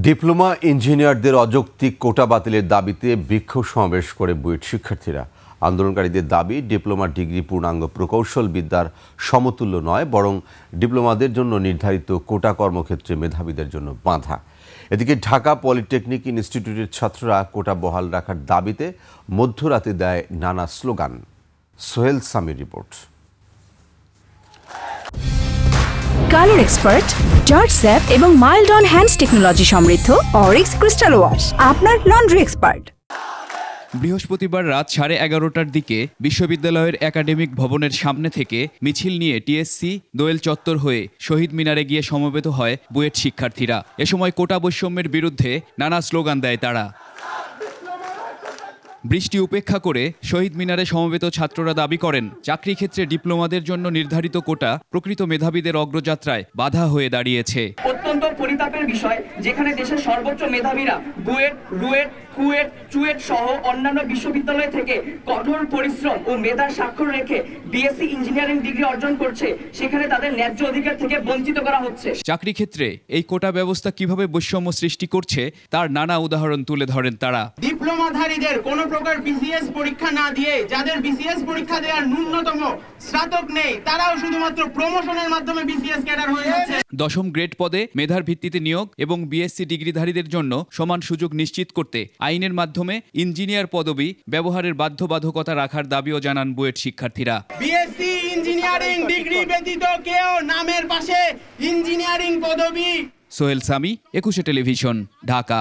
Diploma ইঞ্জিনিয়ারদের অযৌক্তিক কোটা বাতিলের দাবিতে বিক্ষোভ সমাবেশ করে বুয়েট শিক্ষার্থীরা। আন্দোলনকারীদের দাবি, ডিপ্লোমা ডিগ্রি পূর্ণাঙ্গ প্রকৌশল বিদ্যার সমতুল্য নয়, বরং ডিপ্লোমাদের জন্য নির্ধারিত কোটা কর্মক্ষেত্রে মেধাবীদের জন্য বাধা। এদিকে ঢাকা পলিটেকনিক ইনস্টিটিউটের ছাত্ররা কোটা বহাল রাখার দাবিতে মধ্যরাতে দেয় নানা slogan. Sohel Samir report. Colour expert, George sap এবং মাইল্ড অন হ্যান্ডস টেকনোলজি সমৃদ্ধ অরিক্স ক্রিস্টাল ওয়াশ আপনার লন্ড্রি এক্সপার্ট। বৃহস্পতিবার রাত 11:30টার দিকে বিশ্ববিদ্যালয়ের একাডেমিক ভবনের সামনে থেকে মিছিল নিয়ে টিএসসি দোয়েল চত্বর হয়ে শহীদ মিনারে গিয়ে সমবেত হয় বুয়েট শিক্ষার্থীরা। এ সময় কোটা বৈষম্যের বিরুদ্ধে নানা স্লোগান দেয় তারা। বৃষ্টি উপেক্ষা করে শহীদ মিনারে সমবেত ছাত্ররা দাবি করেন, চাকরি ক্ষেত্রে ডিপ্লোমাদের জন্য নির্ধারিত কোটা প্রকৃত মেধাবীদের অগ্রযাত্রায় বাধা হয়ে দাঁড়িয়েছে। অত্যন্ত পরিতাপের বিষয়, যেখানে দেশের সর্বোচ্চ মেধাবীরা বুয়েট, রুয়েট, কুয়েট, চুয়েট সহ অন্যান্য বিশ্ববিদ্যালয় থেকে কঠোর পরিশ্রম ও মেধার স্বাক্ষর রেখে বিএসসি ইঞ্জিনিয়ারিং ডিগ্রি অর্জন করছে, সেখানে তাদের ন্যায্য অধিকার থেকে বঞ্চিত করা হচ্ছে। চাকরি ক্ষেত্রে এই কোটা ব্যবস্থা কিভাবে বৈষম্য সৃষ্টি করছে তার নানা উদাহরণ তুলে ধরেন তারা। ডিপ্লোমাধারীদের কোনো প্রকার বিসিএস পরীক্ষা না দিয়ে, যাদের বিসিএস পরীক্ষা দেওয়ার ন্যূনতম স্নাতক নেই, তারাও শুধুমাত্র প্রমোশনের মাধ্যমে বিসিএস ক্যাডার হয়ে যাচ্ছে। 10ম গ্রেড পদে মেধার ভিত্তিতে নিয়োগ এবং বিএসসি ডিগ্রিধারীদের জন্য সমান সুযোগ নিশ্চিত করতে আইনের মাধ্যমে ইঞ্জিনিয়ার পদবি ব্যবহারের বাধ্যবাধকতা রাখার দাবিও জানান বুয়েট শিক্ষার্থীরা। বিএসসি ইঞ্জিনিয়ারিং ডিগ্রি ব্যতীত কেউ নামের পাশে ইঞ্জিনিয়ারিং পদবি। সোহেল সামি, 21 টেলিভিশন, ঢাকা।